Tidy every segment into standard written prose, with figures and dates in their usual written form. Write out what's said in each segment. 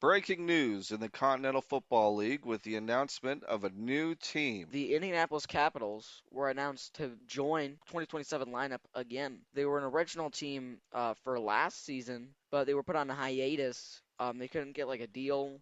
Breaking news in the Continental Football League with the announcement of a new team. The Indianapolis Capitals were announced to join 2027 lineup again. They were an original team for last season, but they were put on a hiatus. They couldn't get like a deal,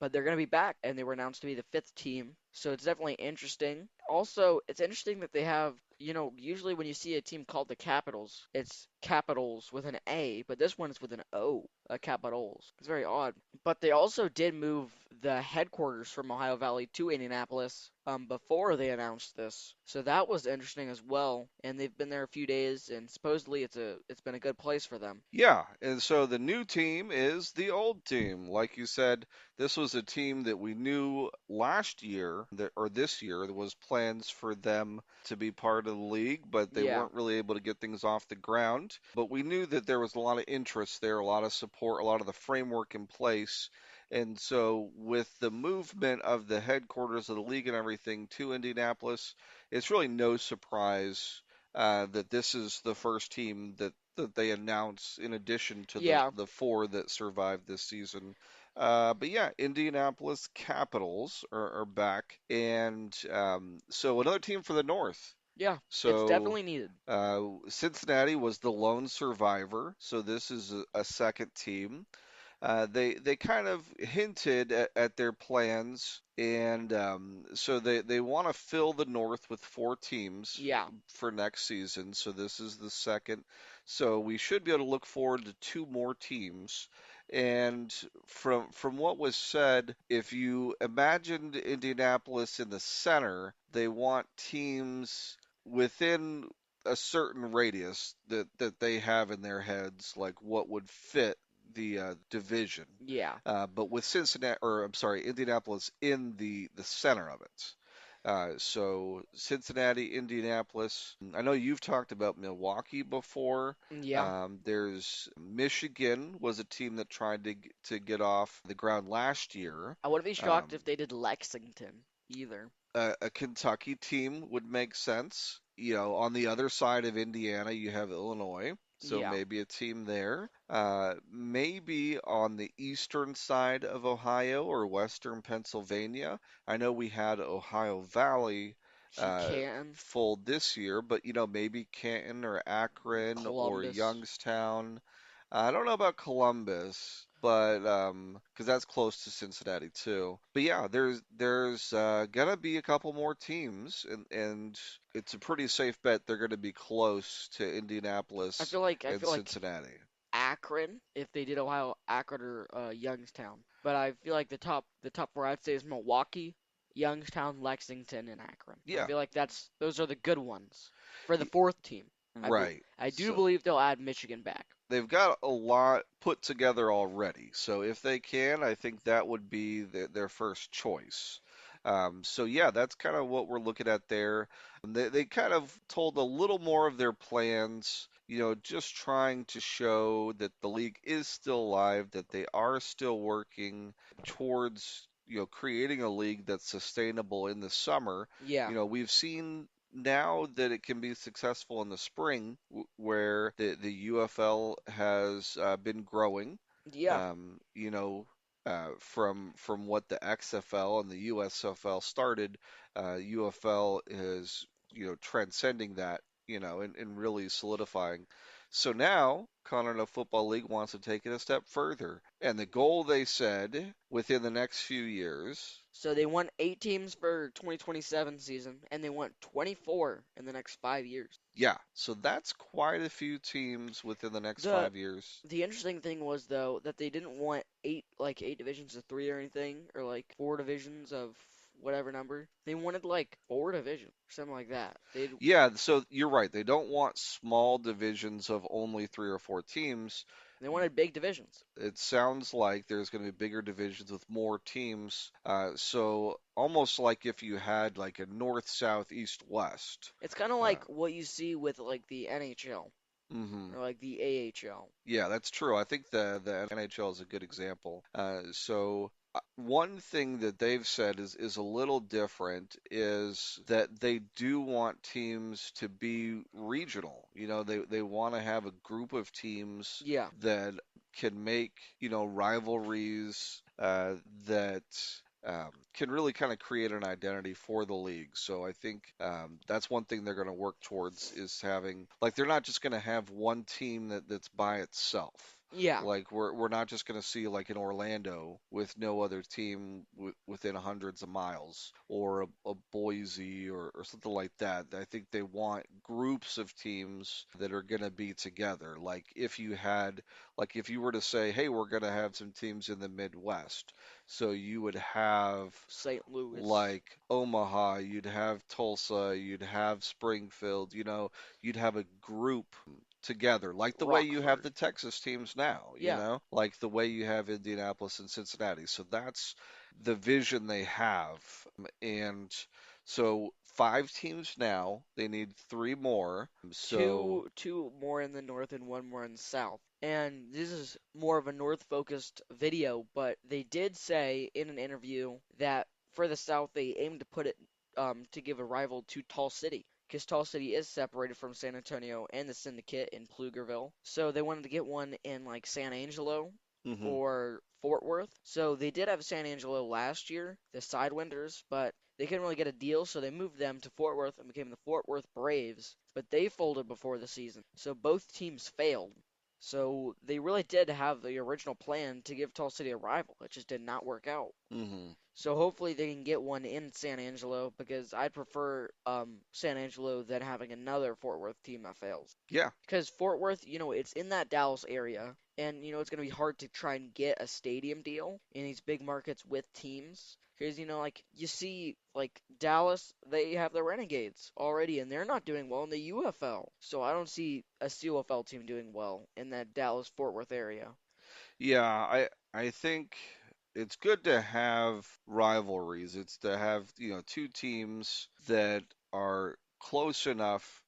but they're going to be back, and they were announced to be the fifth team. So it's definitely interesting. Also, it's interesting that they have, usually when you see a team called the Capitals, it's Capitals with an A, but this one is with an O, Capitals. It's very odd. But they also did move the headquarters from Ohio Valley to Indianapolis before they announced this. So that was interesting as well. And they've been there a few days, and supposedly it's been a good place for them. Yeah, and so the new team is the old team. Like you said, this was a team that we knew last year that, or this year, there was plans for them to be part of the league, but they Yeah. weren't really able to get things off the ground. But we knew that there was a lot of interest there, a lot of support, a lot of the framework in place. And so, with the movement of the headquarters of the league and everything to Indianapolis, it's really no surprise that this is the first team that they announce in addition to the Yeah. the four that survived this season. But yeah, Indianapolis Capitals are back, and so another team for the North. Yeah. It's So definitely needed. Cincinnati was the lone survivor, so this is a second team. They kind of hinted at their plans, and so they want to fill the North with four teams Yeah. for next season. So this is the second. So we should be able to look forward to two more teams. And from what was said, if you imagined Indianapolis in the center, they want teams within a certain radius that they have in their heads, like what would fit the division, Yeah. but with Cincinnati, or I'm sorry, Indianapolis in the center of it. So Cincinnati, Indianapolis. I know you've talked about Milwaukee before. Yeah. There's Michigan was a team that tried to get off the ground last year. I wouldn't be shocked Um, if they did Lexington either. a Kentucky team would make sense. On the other side of Indiana, you have Illinois, so Yeah. maybe a team there. Maybe on the eastern side of Ohio or western Pennsylvania. I know we had Ohio Valley uh, Canton, fold this year, but maybe Canton or Akron or Columbus. Youngstown. I don't know about Columbus, but because that's close to Cincinnati too. But yeah, there's gonna be a couple more teams, and it's a pretty safe bet they're gonna be close to I Indianapolis feel like I and feel like Cincinnati. Akron if they did Ohio, Akron or Youngstown. But I feel like the top four I'd say is Milwaukee, Youngstown, Lexington, and Akron. I Yeah, feel like those are the good ones for the y- fourth team. right. I do So believe they'll add Michigan back. they've got a lot put together already. So if they can, I think that would be their first choice. So yeah, that's kind of what we're looking at there. They kind of told a little more of their plans, just trying to show that the league is still alive, that they are still working towards, creating a league that's sustainable in the summer. Yeah. We've seen now that it can be successful in the spring, where the UFL has been growing, Yeah. from what the XFL and the USFL started, UFL is transcending that, and really solidifying. So now Continental Football League wants to take it a step further, and the goal they said within the next few years. So they want 8 teams for 2027 season, and they want 24 in the next 5 years. Yeah, so that's quite a few teams within the next The 5 years. the interesting thing was though that they didn't want eight divisions of three or anything, or like four divisions of whatever number. They wanted like four divisions, something like that. Yeah, so you're right. They don't want small divisions of only three or four teams. They wanted big divisions. It sounds like there's going to be bigger divisions with more teams. So almost like if you had like a north, south, east, west. It's kind of Uh, like what you see with like the NHL hmm or like the AHL. Yeah, that's true. I think the NHL is a good example. One thing that they've said is a little different is that they do want teams to be regional. They want to have a group of teams Yeah. that can make, rivalries that can really kind of create an identity for the league. So I think that's one thing they're going to work towards is having, like, they're not just going to have one team that's by itself. Yeah, Like we're not just going to see like in Orlando with no other team within hundreds of miles, or a Boise or something like that. I think they want groups of teams that are going to be together. Like if you were to say, hey, we're going to have some teams in the Midwest, so you would have St. Louis, like Omaha, you'd have Tulsa, you'd have Springfield, you'd have a group together, like the way you have Rockford. the Texas teams now, Yeah, like the way you have Indianapolis and Cincinnati. So that's the vision they have. And so 5 teams now, they need 3 more. So, two more in the north and one more in the south. And this is more of a north focused video, but they did say in an interview that for the south they aim to put it to give a rival to Tall City. Because Tall City is separated from San Antonio and the Syndicate in Pflugerville. So they wanted to get one in like San Angelo mhm, or Fort Worth. So they did have San Angelo last year, the Sidewinders, but they couldn't really get a deal, so they moved them to Fort Worth and became the Fort Worth Braves, but they folded before the season. So both teams failed. So they really did have the original plan to give Tall City a rival. It just did not work out. mhm. So hopefully they can get one in San Angelo because I'd prefer San Angelo than having another Fort Worth team that fails. Yeah. Because Fort Worth, it's in that Dallas area, and it's going to be hard to try and get a stadium deal in these big markets with teams. Because like you see, like Dallas, they have the Renegades already, and they're not doing well in the UFL. So I don't see a CUFL team doing well in that Dallas Fort Worth area. Yeah, I think it's good to have rivalries. It's to have, 2 teams that are close enough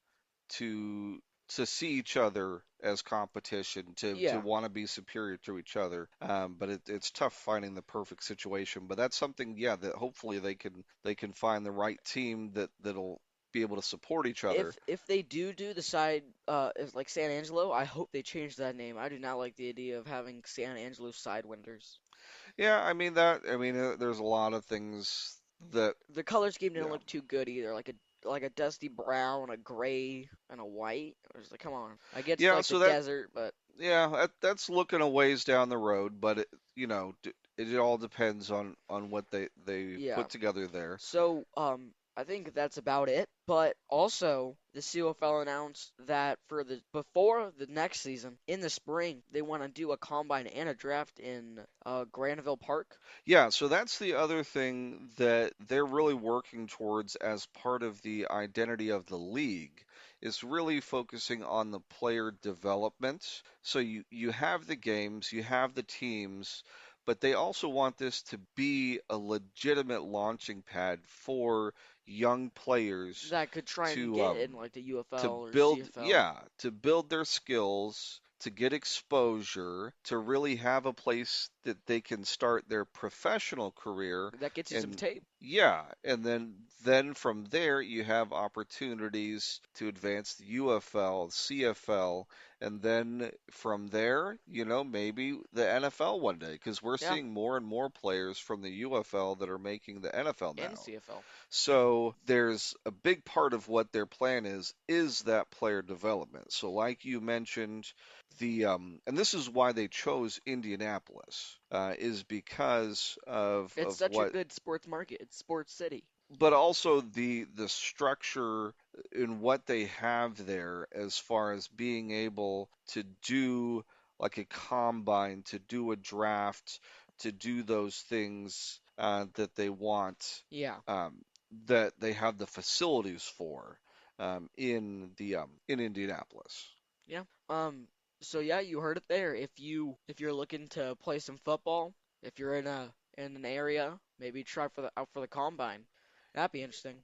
to see each other as competition, to Yeah. want to be superior to each other. But it's tough finding the perfect situation. But that's something, yeah, that hopefully they can find the right team that'll be able to support each other. If they do the side is like San Angelo, I hope they change that name. I do not like the idea of having San Angelo Sidewinders. Yeah, I mean, there's a lot of things that, The color scheme didn't yeah. look too good either, like a dusty brown, a gray, and a white. I was like, come on. I get it's Yeah, like the so that desert, but Yeah, that's looking a ways down the road, but it all depends on what they yeah. put together there. So, I think that's about it. But also, the COFL announced that before the next season, in the spring, they want to do a combine and a draft in Granville Park. Yeah, so that's the other thing that they're really working towards as part of the identity of the league, is really focusing on the player development. So you have the games, you have the teams, but they also want this to be a legitimate launching pad for young players That could try and to get in like the to UFL or build, CFL. yeah, to build their skills, to get exposure, to really have a place that they can start their professional career. That gets you some And tape. yeah, and then from there you have opportunities to advance the UFL, CFL, and then from there, maybe the NFL one day, because we're Yeah, seeing more and more players from the UFL that are making the NFL and now. CFL. So there's a big part of what their plan is that player development. So like you mentioned, and this is why they chose Indianapolis, is because It's of such a what, good sports market. It's sports city. but also the structure in what they have there as far as being able to do like a combine, to do a draft, to do those things that they want, Yeah. um, that they have the facilities for in Indianapolis. Yeah. So yeah, you heard it there. If you're looking to play some football, if you're in an area, maybe try for the out for the combine. That'd be interesting.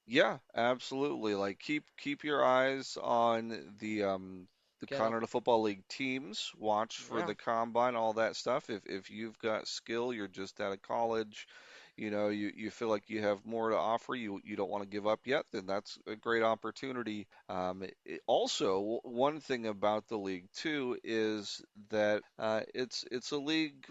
Yeah, absolutely. Like keep your eyes on the Get up. Colorado Football League teams. Watch for Yeah. the combine, all that stuff. If you've got skill, you're just out of college, you feel like you have more to offer, you don't want to give up yet, then that's a great opportunity. Also, one thing about the league too is that it's a league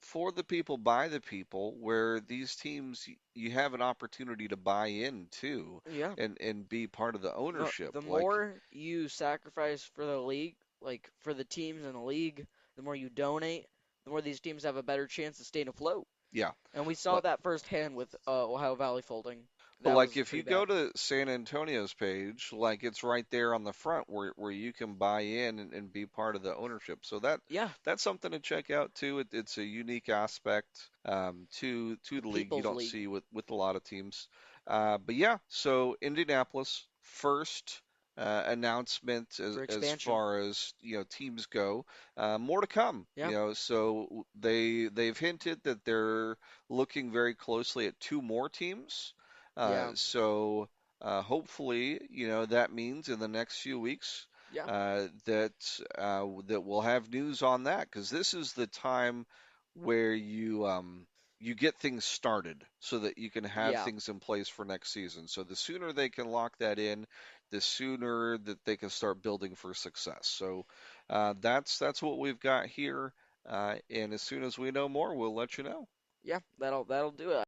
for the people by the people, where these teams you have an opportunity to buy in too, Yeah. and be part of the ownership. The Like, more you sacrifice for the league, like for the teams in the league, the more you donate, the more these teams have a better chance of staying afloat. yeah. And we saw that firsthand with Ohio Valley folding. But That like was if pretty you bad. go to San Antonio's page, like it's right there on the front where you can buy in and be part of the ownership. So Yeah, that's something to check out too. It's a unique aspect to the the league you People's don't League. see with a lot of teams. But yeah, so Indianapolis first announcement For as expansion. far as teams go. More to come. Yeah, So they've hinted that they're looking very closely at two more teams. yeah, Hopefully, that means in the next few weeks yeah, that we'll have news on that, because this is the time where you get things started so that you can have yeah, things in place for next season. So the sooner they can lock that in, the sooner that they can start building for success. So that's what we've got here. And as soon as we know more, we'll let you know. yeah. That'll do it.